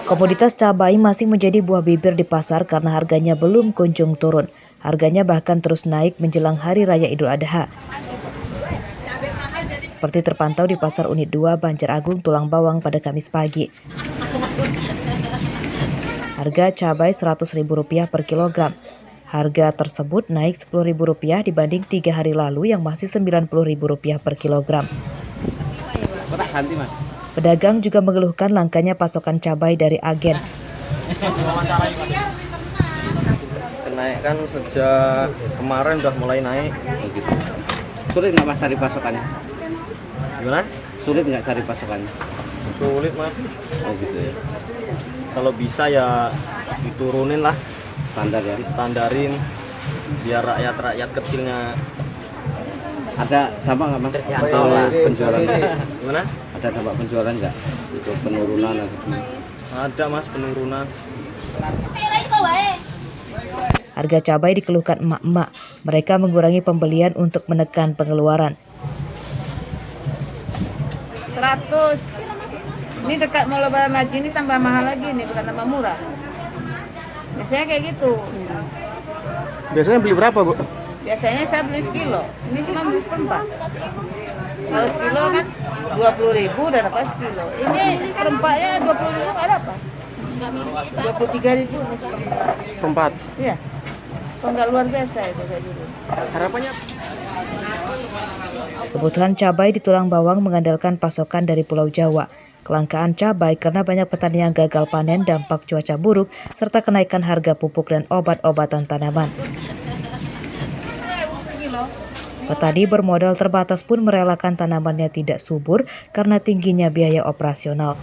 Komoditas cabai masih menjadi buah bibir di pasar karena harganya belum kunjung turun. Harganya bahkan terus naik menjelang Hari Raya Idul Adha. Seperti terpantau di Pasar Unit 2 Banjaragung, Tulang Bawang pada Kamis pagi. Harga cabai Rp100.000 per kilogram. Harga tersebut naik Rp10.000 dibanding 3 hari lalu yang masih Rp90.000 per kilogram. Pedagang juga mengeluhkan langkanya pasokan cabai dari agen. Kenaikan sejak kemarin udah mulai naik. Begitu. Sulit nggak mas cari pasokannya? Gimana? Sulit nggak cari pasokannya? Sulit mas. Oh gitu ya. Kalau bisa ya diturunin lah, Standar ya. distandarin biar rakyat kecilnya. Ada dampak nggak mas? Terjangkau Untuk lah. penjualan. Gimana? Ada dampak penjualan nggak? Untuk penurunan atau gimana? Ada mas penurunan. Harga cabai dikeluhkan emak-emak. Mereka mengurangi pembelian untuk menekan pengeluaran. 100. Ini dekat mau lebaran lagi, ini tambah mahal lagi nih, bukan tambah murah. Biasanya kayak gitu. Biasanya beli berapa bu? Biasanya saya beli sekilo, ini cuma beli seperempat. Kalau sekilo kan 20.000 udah dapat sekilo. Ini seperempatnya 20.000 nggak dapat. 23.000 Seperempat. Iya. Kok nggak luar biasa itu kayak gitu. Harapannya? Kebutuhan cabai di Tulang Bawang mengandalkan pasokan dari Pulau Jawa. Kelangkaan cabai karena banyak petani yang gagal panen dampak cuaca buruk serta kenaikan harga pupuk dan obat-obatan tanaman. Petani bermodal terbatas pun merelakan tanamannya tidak subur karena tingginya biaya operasional.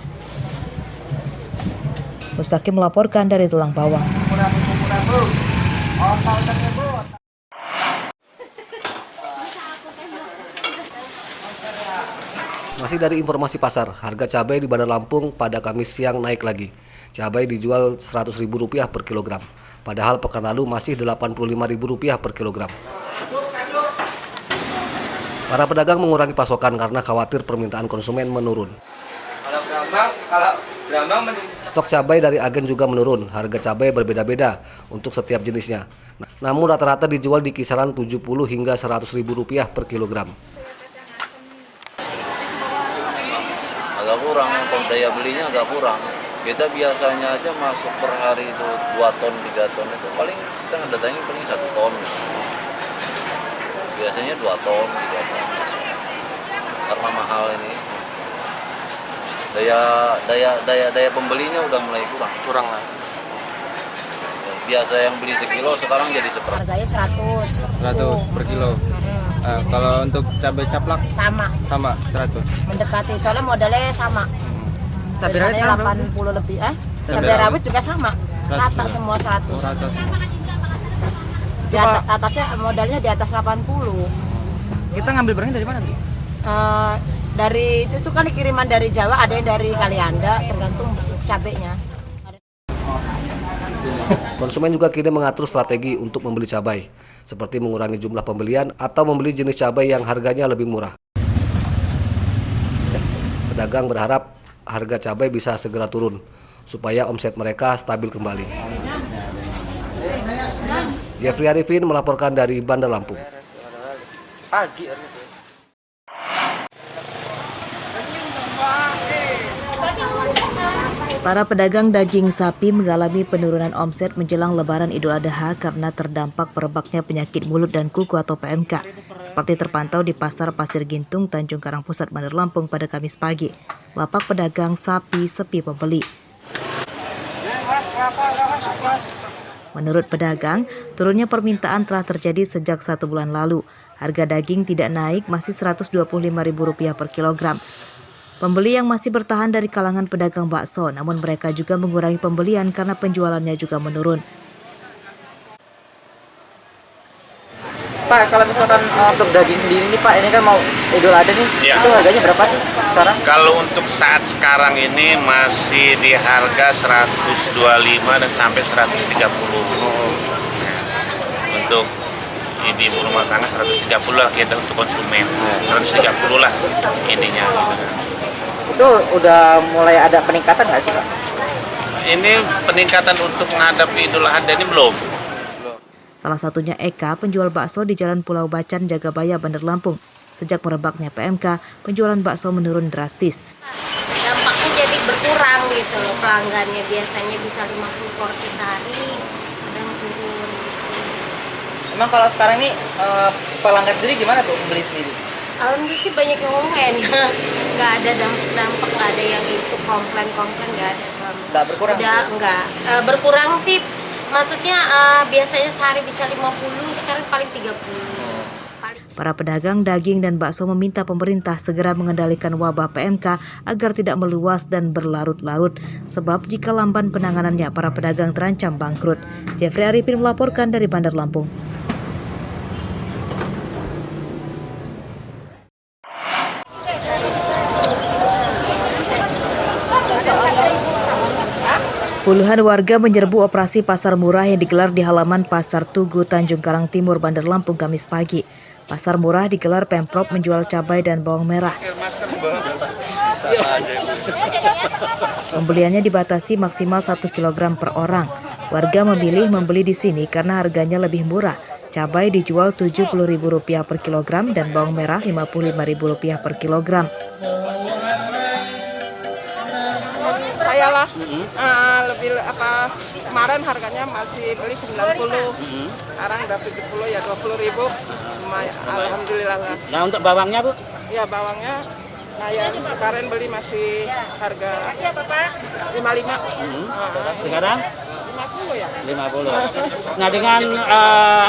Mustaqim melaporkan dari Tulang Bawang. Masih dari informasi pasar, harga cabai di Bandar Lampung pada Kamis siang naik lagi. Cabai dijual Rp100.000 per kilogram, padahal pekan lalu masih Rp85.000 per kilogram. Para pedagang mengurangi pasokan karena khawatir permintaan konsumen menurun. Stok cabai dari agen juga menurun, harga cabai berbeda-beda untuk setiap jenisnya. Namun rata-rata dijual di kisaran Rp70 hingga Rp100.000 per kilogram. Agak kurang, yang daya belinya agak kurang. Kita biasanya aja masuk per hari itu 2 ton, 3 ton itu paling kita ngedatangin paling 1 ton. Biasanya 2 ton, 3 ton masuk. Karena mahal ini. Daya pembelinya udah mulai kurang lah. Biasa yang beli sekilo sekarang jadi seperempat. Harganya 100 per kilo. Kalau untuk cabai caplak sama 100. mendekati, soalnya modelnya sama. Cabai rawit sekarang 80 lebih cabai rawit juga sama, rata semua 100. Di atasnya modalnya di atas 80. Kita ngambil barangnya dari mana nih? Dari itu kan kiriman dari Jawa, ada yang dari Kalianda, tergantung cabenya. Konsumen juga kini mengatur strategi untuk membeli cabai, seperti mengurangi jumlah pembelian atau membeli jenis cabai yang harganya lebih murah. Pedagang berharap harga cabai bisa segera turun, supaya omset mereka stabil kembali. Jeffrey Arifin melaporkan dari Bandar Lampung. Para pedagang daging sapi mengalami penurunan omset menjelang Lebaran Idul Adha karena terdampak merebaknya penyakit mulut dan kuku atau PMK, seperti terpantau di Pasar Pasir Gintung, Tanjung Karang Pusat, Bandar Lampung pada Kamis pagi. Lapak pedagang sapi sepi pembeli. Menurut pedagang, turunnya permintaan telah terjadi sejak 1 bulan lalu. Harga daging tidak naik, masih Rp125.000 per kilogram. Pembeli yang masih bertahan dari kalangan pedagang bakso, namun mereka juga mengurangi pembelian karena penjualannya juga menurun. Pak, kalau misalkan untuk daging sendiri nih Pak, ini kan mau Idul Adha nih, ya. Itu harganya berapa sih sekarang? Kalau untuk saat sekarang ini masih di harga 125 dan sampai 130. Nah, untuk di rumah tangga 130 lah kita untuk konsumen, 130 lah intinya gitu. Itu udah mulai ada peningkatan nggak sih Pak? Ini peningkatan untuk menghadapi Idul Adha ini belum. Salah satunya Eka, penjual bakso di Jalan Pulau Bacan, Jagabaya, Bandar Lampung. Sejak merebaknya PMK, penjualan bakso menurun drastis. Dampaknya jadi berkurang gitu loh pelanggannya, biasanya bisa 50 porsi sehari, udah turun. Emang kalau sekarang ini pelanggan sendiri gimana tuh beli sendiri? Alhamdulillah sih banyak yang ngomong enak, nggak ada dampak, nggak ada yang itu komplain nggak ada selama. Nggak berkurang? Udah nggak berkurang sih, maksudnya biasanya sehari bisa 50, sekarang paling 30. Para pedagang daging dan bakso meminta pemerintah segera mengendalikan wabah PMK agar tidak meluas dan berlarut-larut. Sebab jika lamban penanganannya, para pedagang terancam bangkrut. Jeffrey Arifin melaporkan dari Bandar Lampung. Puluhan warga menyerbu operasi pasar murah yang digelar di halaman Pasar Tugu, Tanjung Karang Timur, Bandar Lampung, Kamis pagi. Pasar murah digelar Pemprov menjual cabai dan bawang merah. Pembeliannya dibatasi maksimal 1 kg per orang. Warga memilih membeli di sini karena harganya lebih murah. Cabai dijual Rp70.000 per kilogram dan bawang merah Rp55.000 per kilogram. Saya lah lebih kemarin harganya masih beli 90, sekarang udah 70 ya 20.000. Alhamdulillah lah. Nah untuk bawangnya Bu? Ya bawangnya, nah yang kemarin beli masih harga 55. Sekarang? 50 ya. 50. Nah dengan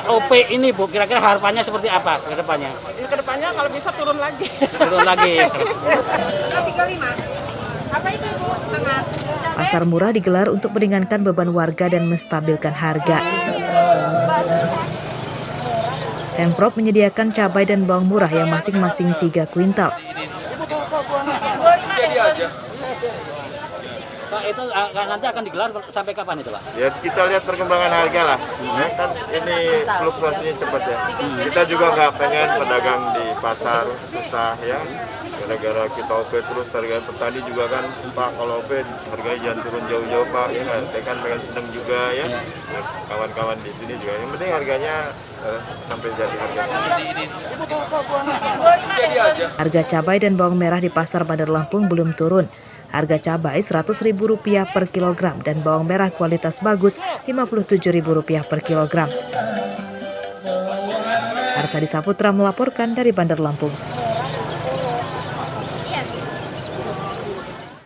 OP ini Bu, kira-kira harapannya seperti apa ke depannya? Ya, ke depannya kalau bisa turun lagi. Turun lagi. 35. Apa itu Bu? Setengah. Pasar murah digelar untuk meringankan beban warga dan menstabilkan harga. Pemprov menyediakan cabai dan bawang murah yang masing-masing 3 kuintal. Pak, itu nanti akan digelar sampai kapan itu Pak? Ya kita lihat perkembangan harga lah. Ya, kan ini fluktuasinya cepat ya. Kita juga nggak pengen pedagang di pasar susah ya. Gara-gara kita OP terus harga petani juga kan Pak, kalau OP harganya jangan turun jauh-jauh Pak. Ya, saya kan pengen seneng juga ya. Kawan-kawan di sini juga. Yang penting harganya sampai jadi harga. Harga cabai dan bawang merah di pasar Bandar Lampung belum turun. Harga cabai Rp100.000 per kilogram dan bawang merah kualitas bagus Rp57.000 per kilogram. Arsadi Saputra melaporkan dari Bandar Lampung.